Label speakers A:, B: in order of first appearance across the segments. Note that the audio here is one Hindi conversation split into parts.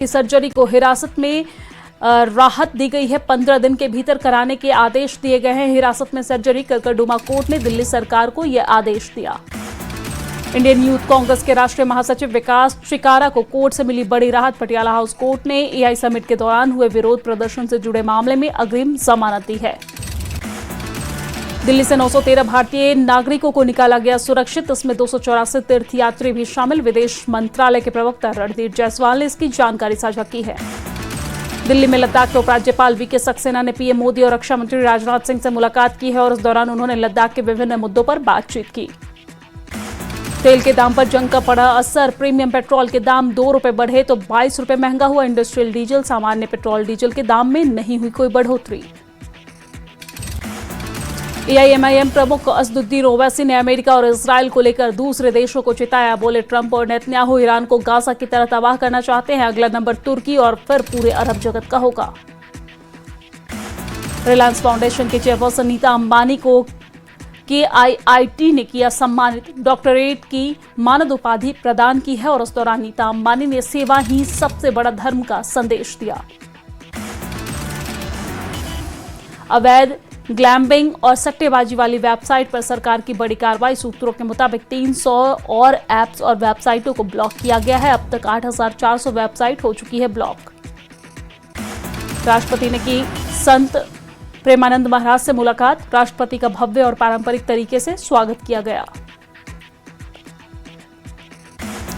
A: की सर्जरी को हिरासत में राहत दी गई है। 15 दिन के भीतर कराने के आदेश दिए गए हैं। हिरासत में सर्जरी करकरडुमा कोर्ट ने दिल्ली सरकार को यह आदेश दिया। इंडियन यूथ कांग्रेस के राष्ट्रीय महासचिव विकास चिकारा को कोर्ट से मिली बड़ी राहत। पटियाला हाउस कोर्ट ने एआई समिट के दौरान हुए विरोध प्रदर्शन से जुड़े मामले में अग्रिम जमानत दी है। दिल्ली से 913 भारतीय नागरिकों को निकाला गया सुरक्षित। इसमें 284 तीर्थयात्री भी शामिल। विदेश मंत्रालय के प्रवक्ता रणदीप जायसवाल ने इसकी जानकारी साझा की है। दिल्ली में लद्दाख के उपराज्यपाल वीके सक्सेना ने पीएम मोदी और रक्षा मंत्री राजनाथ सिंह से मुलाकात की है और इस दौरान उन्होंने लद्दाख के विभिन्न मुद्दों पर बातचीत की। तेल के दाम पर जंग का पड़ा असर। प्रीमियम पेट्रोल के दाम 2 रुपए बढ़े तो 22 रुपए महंगा हुआ इंडस्ट्रियल डीजल। सामान्य पेट्रोल डीजल के दाम में नहीं हुई कोई बढ़ोतरी। एआईएमआईएम प्रमुख असदुद्दीन ओवैसी ने अमेरिका और इजरायल को लेकर दूसरे देशों को चिताया। बोले, ट्रंप और नेतन्याहू ईरान को गाजा की तरह तबाह करना चाहते हैं। अगला नंबर तुर्की और फिर पूरे अरब जगत का होगा। रिलायंस फाउंडेशन के चेयरपर्सन नीता अंबानी को KIIT ने किया सम्मानित। डॉक्टरेट की मानद उपाधि प्रदान की है और इस दौरान नीता अंबानी ने सेवा ही सबसे बड़ा धर्म का संदेश दिया। अवैध ग्लैम्बिंग और सट्टेबाजी वाली वेबसाइट पर सरकार की बड़ी कार्रवाई। सूत्रों के मुताबिक 300 और ऐप्स और वेबसाइटों को ब्लॉक किया गया है। अब तक 8,400 वेबसाइट हो चुकी है ब्लॉक। राष्ट्रपति ने की संत प्रेमानंद महाराज से मुलाकात। राष्ट्रपति का भव्य और पारंपरिक तरीके से स्वागत किया गया।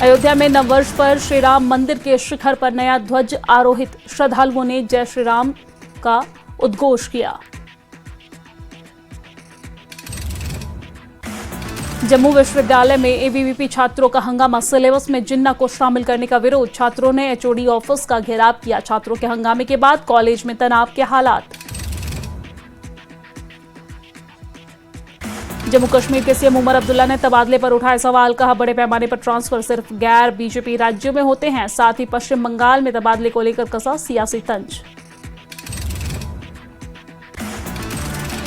A: अयोध्या में नववर्ष पर श्री राम मंदिर के शिखर पर नया ध्वज आरोहित। श्रद्धालुओं ने जय श्री राम का उद्घोष किया। जम्मू विश्वविद्यालय में एबीवीपी छात्रों का हंगामा। सिलेबस में जिन्ना को शामिल करने का विरोध। छात्रों ने एचओडी ऑफिस का घेराव किया। छात्रों के हंगामे के बाद कॉलेज में तनाव के हालात। जम्मू कश्मीर के सीएम उमर अब्दुल्ला ने तबादले पर उठाए सवाल। कहा, बड़े पैमाने पर ट्रांसफर सिर्फ गैर बीजेपी राज्यों में होते हैं। साथ ही पश्चिम बंगाल में तबादले को लेकर कसा सियासी तंज।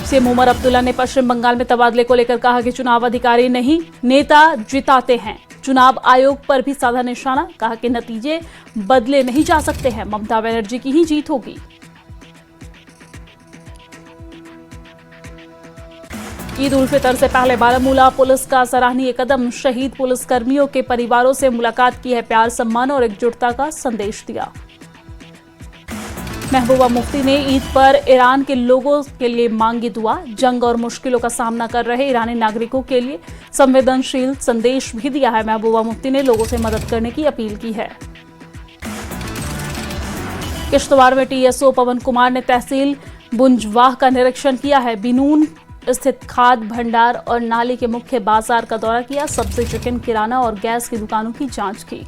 A: सीएम उमर अब्दुल्ला ने पश्चिम बंगाल में तबादले को लेकर कहा कि चुनाव अधिकारी नहीं, नेता जिताते हैं। चुनाव आयोग पर भी साधा निशाना। कहा कि नतीजे बदले नहीं जा सकते हैं। ममता बनर्जी की ही जीत होगी। ईद उल फितर से पहले बारामूला पुलिस का सराहनीय कदम। शहीद पुलिसकर्मियों के परिवारों से मुलाकात की है। प्यार, सम्मान और एकजुटता का संदेश दिया। महबूबा मुफ्ती ने ईद पर ईरान के लोगों के लिए मांगी दुआ। जंग और मुश्किलों का सामना कर रहे ईरानी नागरिकों के लिए संवेदनशील संदेश भी दिया है। महबूबा मुफ्ती ने लोगों से मदद करने की अपील की है। किश्तवाड़ में टीएसओ पवन कुमार ने तहसील बुंजवाह का निरीक्षण किया है। बिनून स्थित खाद भंडार और नाली के मुख्य बाजार का दौरा किया। सब्जी, चिकन, किराना और गैस की दुकानों की जांच की।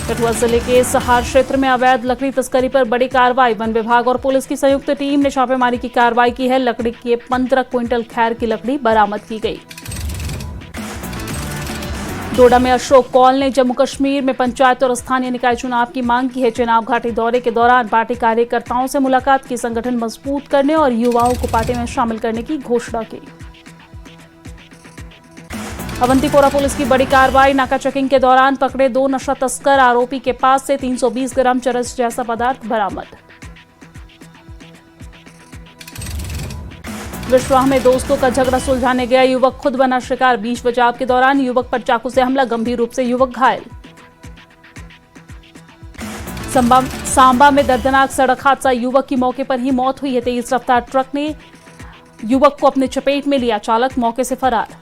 A: कठुआ जिले के सहार क्षेत्र में अवैध लकड़ी तस्करी पर बड़ी कार्रवाई। वन विभाग और पुलिस की संयुक्त टीम ने छापेमारी की कार्रवाई की है। लकड़ी के 15 क्विंटल खैर की लकड़ी बरामद की गई। डोडा में अशोक कौल ने जम्मू कश्मीर में पंचायत और स्थानीय निकाय चुनाव की मांग की है। चुनाव घाटी दौरे के दौरान पार्टी कार्यकर्ताओं से मुलाकात की। संगठन मजबूत करने और युवाओं को पार्टी में शामिल करने की घोषणा की। अवंतीपोरा पुलिस की बड़ी कार्रवाई। नाका चेकिंग के दौरान पकड़े 2 नशा तस्कर। आरोपी के पास से 320 ग्राम चरस जैसा पदार्थ बरामद। विश्वाह में दोस्तों का झगड़ा सुलझाने गया युवक खुद बना शिकार। बीच बचाव के दौरान युवक पर चाकू से हमला। गंभीर रूप से युवक घायल। सांबा में दर्दनाक सड़क हादसा। युवक की मौके पर ही मौत हुई है। तेज रफ्तार ट्रक ने युवक को अपने चपेट में लिया। चालक मौके से फरार।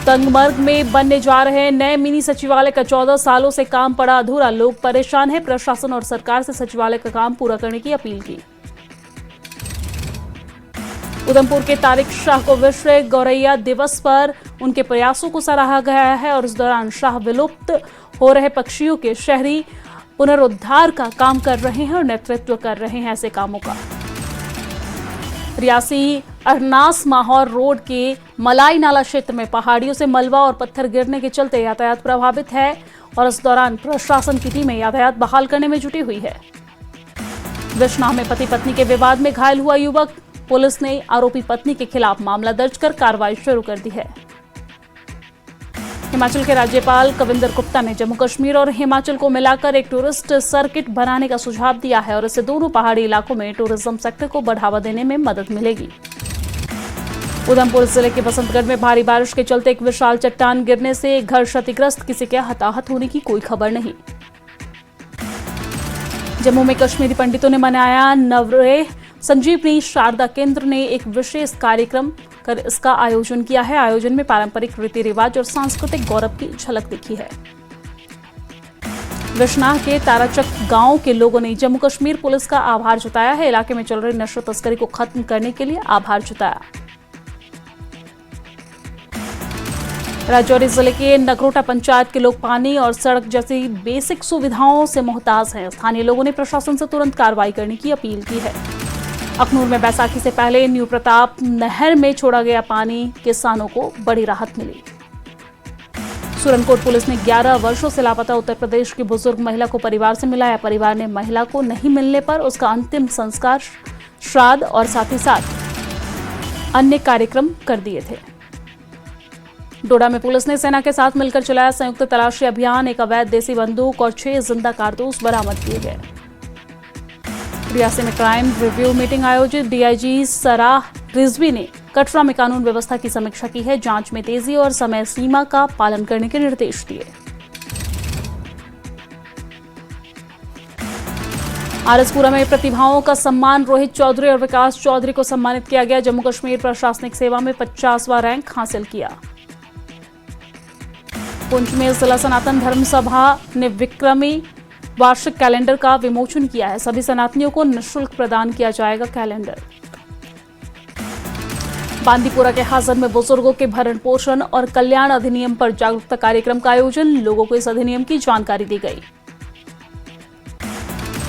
A: तंगमर्ग में बनने जा रहे नए मिनी सचिवालय का 14 सालों से काम पड़ा अधूरा। लोग परेशान हैं। प्रशासन और सरकार से सचिवालय का काम पूरा करने की अपील की। उधमपुर के तारिक शाह को विश्व गौरैया दिवस पर उनके प्रयासों को सराहा गया है और इस दौरान शाह विलुप्त हो रहे पक्षियों के शहरी पुनरुद्धार का काम कर रहे हैं और नेतृत्व कर रहे हैं ऐसे कामों का। रियासी अरनास माहौर रोड के मलाई नाला क्षेत्र में पहाड़ियों से मलबा और पत्थर गिरने के चलते यातायात प्रभावित है और इस दौरान प्रशासन की टीमें यातायात बहाल करने में जुटी हुई है। विश्नाह में पति पत्नी के विवाद में घायल हुआ युवक। पुलिस ने आरोपी पत्नी के खिलाफ मामला दर्ज कर कार्रवाई शुरू कर दी है। हिमाचल के राज्यपाल कविंदर गुप्ता ने जम्मू कश्मीर और हिमाचल को मिलाकर एक टूरिस्ट सर्किट बनाने का सुझाव दिया है और इससे दोनों पहाड़ी इलाकों में टूरिज्म सेक्टर को बढ़ावा देने में मदद मिलेगी। उधमपुर जिले के बसंतगढ़ में भारी बारिश के चलते एक विशाल चट्टान गिरने से एक घर क्षतिग्रस्त, किसी के हताहत होने की कोई खबर नहीं। जम्मू में कश्मीरी पंडितों ने मनाया नवरेह। संजीवनी शारदा केंद्र ने एक विशेष कार्यक्रम कर इसका आयोजन किया है। आयोजन में पारंपरिक रीति रिवाज और सांस्कृतिक गौरव की झलक दिखी है। विश्नाह के ताराचक गांव के लोगों ने जम्मू कश्मीर पुलिस का आभार जताया है। इलाके में चल रही नशा तस्करी को खत्म करने के लिए आभार जताया। राजौरी जिले के नगरोटा पंचायत के लोग पानी और सड़क जैसी बेसिक सुविधाओं से मोहताज हैं। स्थानीय लोगों ने प्रशासन से तुरंत कार्रवाई करने की अपील की है। अखनूर में बैसाखी से पहले न्यू प्रताप नहर में छोड़ा गया पानी, किसानों को बड़ी राहत मिली। सुरनकोट पुलिस ने 11 वर्षों से लापता उत्तर प्रदेश की बुजुर्ग महिला को परिवार से मिलाया। परिवार ने महिला को नहीं मिलने पर उसका अंतिम संस्कार, श्राद्ध और साथ ही साथ अन्य कार्यक्रम कर दिए थे। डोडा में पुलिस ने सेना के साथ मिलकर चलाया संयुक्त तलाशी अभियान। एक अवैध देसी बंदूक और 6 जिंदा कारतूस बरामद किए गए। रियासी में क्राइम रिव्यू मीटिंग आयोजित। डीआईजी सराह रिजवी ने कटरा में कानून व्यवस्था की समीक्षा की है। जांच में तेजी और समय सीमा का पालन करने के निर्देश दिए। आरएसपुरा में प्रतिभाओं का सम्मान। रोहित चौधरी और विकास चौधरी को सम्मानित किया गया। जम्मू कश्मीर प्रशासनिक सेवा में 50वां रैंक हासिल किया। पुंछ में जिला सनातन धर्म सभा ने विक्रमी वार्षिक कैलेंडर का विमोचन किया है। सभी सनातनियों को निःशुल्क प्रदान किया जाएगा कैलेंडर। बांदीपुरा के हाजन में बुजुर्गों के भरण पोषण और कल्याण अधिनियम पर जागरूकता कार्यक्रम का आयोजन। लोगों को इस अधिनियम की जानकारी दी गई।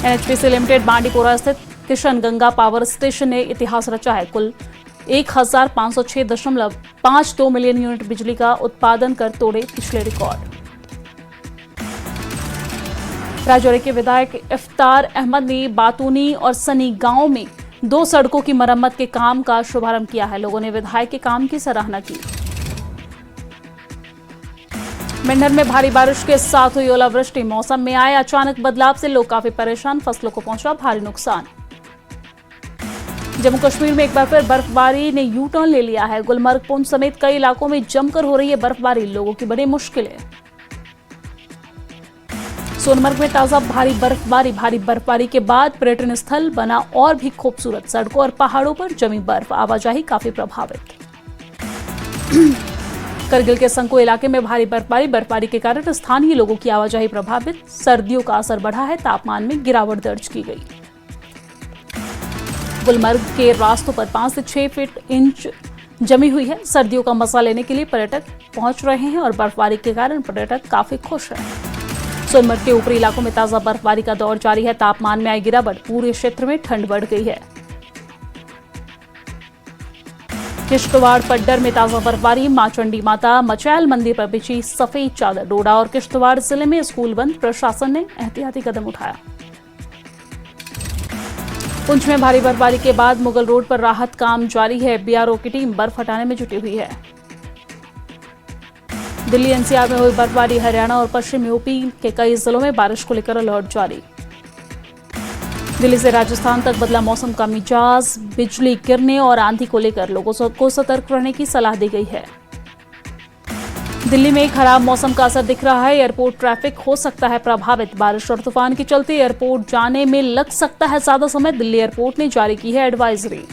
A: एनएचपीसी लिमिटेड बांदीपुरा स्थित किशन गंगा पावर स्टेशन ने इतिहास रचा है। कुल 1506.52 मिलियन यूनिट बिजली का उत्पादन कर तोड़े पिछले रिकॉर्ड। राजौरी के विधायक इफ्तार अहमद ने बातूनी और सनी गांव में 2 सड़कों की मरम्मत के काम का शुभारंभ किया है। लोगों ने विधायक के काम की सराहना की। मेंढर में भारी बारिश के साथ हुई ओलावृष्टि। मौसम में आए अचानक बदलाव से लोग काफी परेशान। फसलों को पहुंचा भारी नुकसान। जम्मू कश्मीर में एक बार फिर बर्फबारी ने यू टर्न ले लिया है। गुलमर्ग, पुंछ समेत कई इलाकों में जमकर हो रही है बर्फबारी। लोगों की बड़ी मुश्किलें। सोनमर्ग में ताजा भारी बर्फबारी के बाद पर्यटन स्थल बना और भी खूबसूरत। सड़कों और पहाड़ों पर जमी बर्फ, आवाजाही काफी प्रभावित। करगिल के संको इलाके में भारी बर्फबारी के कारण स्थानीय लोगों की आवाजाही प्रभावित। सर्दियों का असर बढ़ा है। तापमान में गिरावट दर्ज की गई। गुलमर्ग के रास्तों पर 5 से 6 इंच जमी हुई है। सर्दियों का मजा लेने के लिए पर्यटक पहुंच रहे हैं और बर्फबारी के कारण पर्यटक काफी खुश हैं। सोनमर्ग के ऊपरी इलाकों में ताजा बर्फबारी का दौर जारी है। तापमान में आई गिरावट, पूरे क्षेत्र में ठंड बढ़ गई है। किश्तवाड़ पड्डर में ताजा बर्फबारी। मां चंडी माता मचैल मंदिर पर बिछी सफेद चादर। डोडा और किश्तवाड़ जिले में स्कूल बंद। प्रशासन ने एहतियाती कदम उठाया। पुंछ में भारी बर्फबारी के बाद मुगल रोड पर राहत काम जारी है। बीआरओ की टीम बर्फ हटाने में जुटी हुई है। दिल्ली एनसीआर में हुई बर्फबारी। हरियाणा और पश्चिम यूपी के कई जिलों में बारिश को लेकर अलर्ट जारी। दिल्ली से राजस्थान तक बदला मौसम का मिजाज। बिजली गिरने और आंधी को लेकर लोगों को सतर्क रहने की सलाह दी गई है। दिल्ली में खराब मौसम का असर दिख रहा है। एयरपोर्ट ट्रैफिक हो सकता है प्रभावित। बारिश और तूफान के चलते एयरपोर्ट जाने में लग सकता है ज्यादा समय। दिल्ली एयरपोर्ट ने जारी की है एडवाइजरी।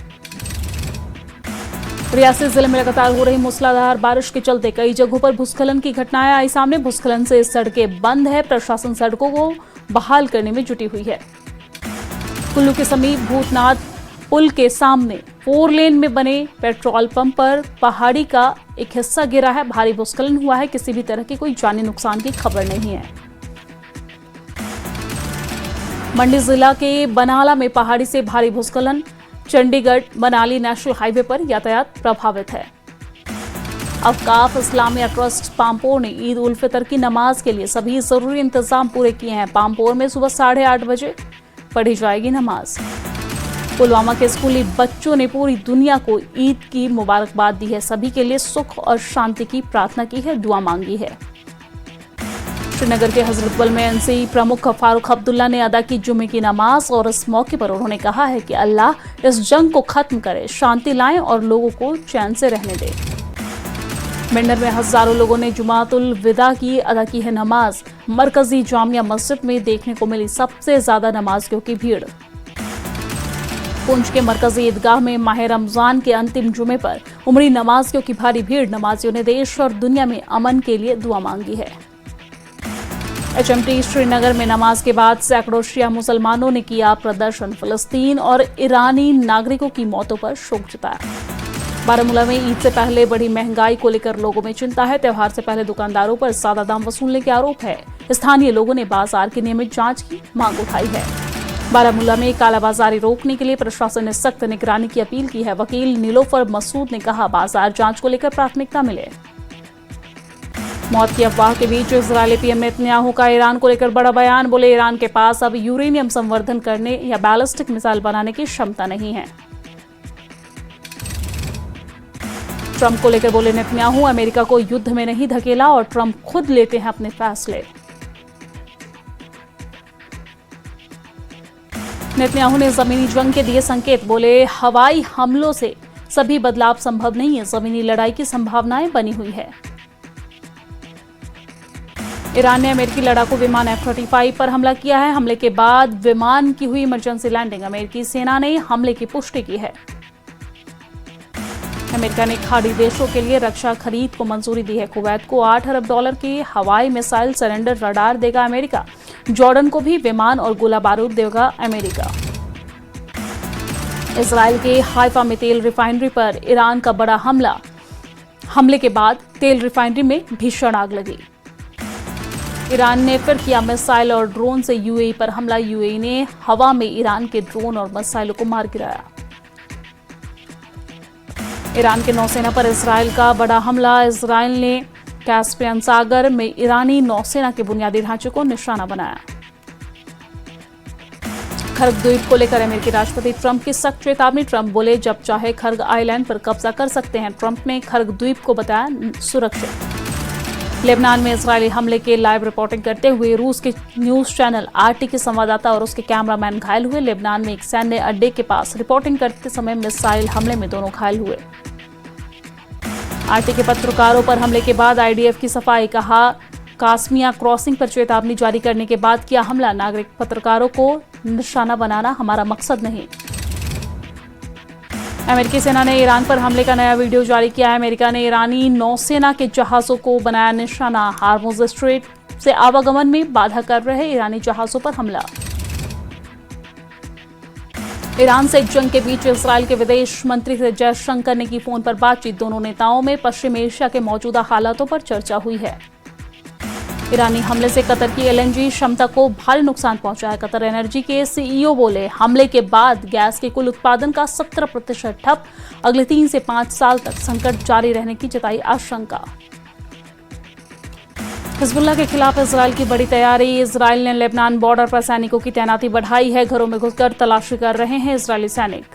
A: रियासी जिले में लगातार हो रही मूसलाधार बारिश के चलते कई जगहों पर भूस्खलन की घटनाएं आई सामने। भूस्खलन से सड़कें बंद है। प्रशासन सड़कों को बहाल करने में जुटी हुई है। कुल्लू के समीप भूतनाथ पुल के सामने 4 लेन में बने पेट्रोल पंप पर पहाड़ी का एक हिस्सा गिरा है। भारी भूस्खलन हुआ है। किसी भी तरह के कोई जानी नुकसान की खबर नहीं है। मंडी जिला के बनाला में पहाड़ी से भारी भूस्खलन। चंडीगढ़ मनाली नेशनल हाईवे पर यातायात प्रभावित है। अवकाफ इस्लामिया ट्रस्ट पामपोर ने ईद उल फितर की नमाज के लिए सभी जरूरी इंतजाम पूरे किए हैं। पामपोर में सुबह 8:30 बजे पढ़ी जाएगी नमाज। पुलवामा के स्कूली बच्चों ने पूरी दुनिया को ईद की मुबारकबाद दी है। सभी के लिए सुख और शांति की प्रार्थना की है, दुआ मांगी है। श्रीनगर के हजरतबल में एनसी प्रमुख फारूक अब्दुल्ला ने अदा की जुमे की नमाज और इस मौके पर उन्होंने कहा है कि अल्लाह इस जंग को खत्म करे, शांति लाए और लोगों को चैन से रहने दे। मेंढर में हजारों लोगों ने जुमातुल विदा की अदा की है नमाज। मरकजी जामिया मस्जिद में देखने को मिली सबसे ज्यादा नमाजियों की भीड़। पुंछ के मरकजी ईदगाह में माह रमजान के अंतिम जुमे पर उमड़ी नमाजियों की भारी भीड़। नमाजियों ने देश और दुनिया में अमन के लिए दुआ मांगी है। HMT श्रीनगर में नमाज के बाद सैकड़ों शिया मुसलमानों ने किया प्रदर्शन। फिलिस्तीन और ईरानी नागरिकों की मौतों पर शोक जताया। बारामूला में ईद से पहले बढ़ी महंगाई को लेकर लोगों में चिंता है। त्योहार से पहले दुकानदारों पर ज्यादा दाम वसूलने के आरोप है। स्थानीय लोगों ने बाजार की नियमित जांच की मांग उठाई है। बारामूला में कालाबाजारी रोकने के लिए प्रशासन ने सख्त निगरानी की अपील की है। वकील नीलोफर मसूद ने कहा, बाजार जांच को लेकर प्राथमिकता मिले। मौत की अफवाह के बीच इजरायली पीएम नेतन्याहू का ईरान को लेकर बड़ा बयान। बोले, ईरान के पास अब यूरेनियम संवर्धन करने या बैलिस्टिक मिसाइल बनाने की क्षमता नहीं है। ट्रंप को लेकर बोले नेतन्याहू, अमेरिका को युद्ध में नहीं धकेला और ट्रंप खुद लेते हैं अपने फैसले। नेतन्याहू ने जमीनी जंग के दिए संकेत। बोले, हवाई हमलों से सभी बदलाव संभव नहीं है, जमीनी लड़ाई की संभावनाएं बनी हुई है। ईरान ने अमेरिकी लड़ाकू विमान F-35 पर हमला किया है। हमले के बाद विमान की हुई इमरजेंसी लैंडिंग। अमेरिकी सेना ने हमले की पुष्टि की है। अमेरिका ने खाड़ी देशों के लिए रक्षा खरीद को मंजूरी दी है। कुवैत को $8 अरब की हवाई मिसाइल सरेंडर रडार देगा अमेरिका। जॉर्डन को भी विमान और गोला बारूद देगा अमेरिका। इजरायल के हाइफा में तेल रिफाइनरी पर ईरान का बड़ा हमला। हमले के बाद तेल रिफाइनरी में भीषण आग लगी। ईरान ने फिर किया मिसाइल और ड्रोन से यूएई पर हमला। यूएई ने हवा में ईरान के ड्रोन और मिसाइलों को मार गिराया। ईरान के नौसेना पर इजरायल का बड़ा हमला। इजरायल ने कैस्पियन सागर में ईरानी नौसेना के बुनियादी ढांचे को निशाना बनाया। खर्ग द्वीप को लेकर अमेरिकी राष्ट्रपति ट्रंप की सख्त चेतावनी। ट्रंप बोले, जब चाहे खर्ग आइलैंड पर कब्जा कर सकते हैं। ट्रंप ने खर्ग द्वीप को बताया सुरक्षित। लेबनान में इजरायली हमले के लाइव रिपोर्टिंग करते हुए रूस के न्यूज चैनल RT के संवाददाता और उसके कैमरामैन घायल हुए। लेबनान में एक सैन्य अड्डे के पास रिपोर्टिंग करते समय मिसाइल हमले में दोनों घायल हुए। RT के पत्रकारों पर हमले के बाद IDF की सफाई। कहा, कास्मिया क्रॉसिंग पर चेतावनी जारी करने के बाद किया हमला। नागरिक पत्रकारों को निशाना बनाना हमारा मकसद नहीं। अमेरिकी सेना ने ईरान पर हमले का नया वीडियो जारी किया है। अमेरिका ने ईरानी नौसेना के जहाजों को बनाया निशाना। हार्मुज स्ट्रेट से आवागमन में बाधा कर रहे ईरानी जहाजों पर हमला। ईरान से जंग के बीच इजरायल के विदेश मंत्री से जयशंकर ने की फोन पर बातचीत। दोनों नेताओं में पश्चिम एशिया के मौजूदा हालातों पर चर्चा हुई है। ईरानी हमले से कतर की LNG क्षमता को भारी नुकसान पहुंचा है। कतर एनर्जी के CEO बोले, हमले के बाद गैस के कुल उत्पादन का 70% ठप। अगले 3 से 5 साल तक संकट जारी रहने की जताई आशंका। हिजबुल्लाह के खिलाफ इजरायल की बड़ी तैयारी। इजरायल ने लेबनान बॉर्डर पर सैनिकों की तैनाती बढ़ाई है। घरों में घुसकर तलाशी कर रहे हैं इजरायली सैनिक।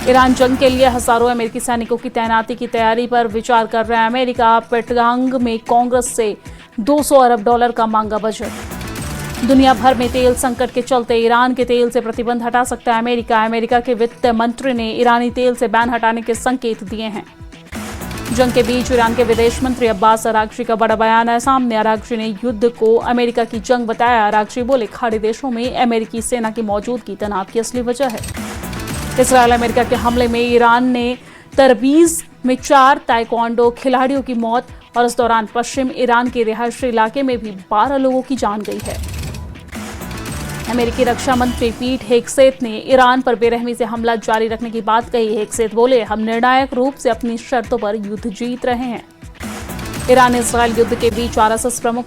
A: ईरान जंग के लिए हजारों अमेरिकी सैनिकों की तैनाती की तैयारी पर विचार कर रहा है अमेरिका। पेंटागन में कांग्रेस से $200 अरब का मांगा बजट। दुनिया भर में तेल संकट के चलते ईरान के तेल से प्रतिबंध हटा सकता है अमेरिका। अमेरिका के वित्त मंत्री ने ईरानी तेल से बैन हटाने के संकेत दिए हैं। जंग के बीच ईरान के विदेश मंत्री अब्बास अरागची का बड़ा बयान है सामने। अरागची ने युद्ध को अमेरिका की जंग बताया। अरागची बोले, खाड़ी देशों में अमेरिकी सेना की मौजूदगी तनाव की असली वजह है। इजरायल अमेरिका के हमले में ईरान ने तरबीज में 4 ताइक्वांडो खिलाड़ियों की मौत और इस दौरान पश्चिम ईरान के रिहायशी इलाके में भी 12 लोगों की जान गई है। अमेरिकी रक्षा मंत्री पीट हेगसेथ ने ईरान पर बेरहमी से हमला जारी रखने की बात कही। हेगसेथ बोले, हम निर्णायक रूप से अपनी शर्तों पर युद्ध जीत रहे हैं। ईरान इजरायल युद्ध के बीच RSS प्रमुख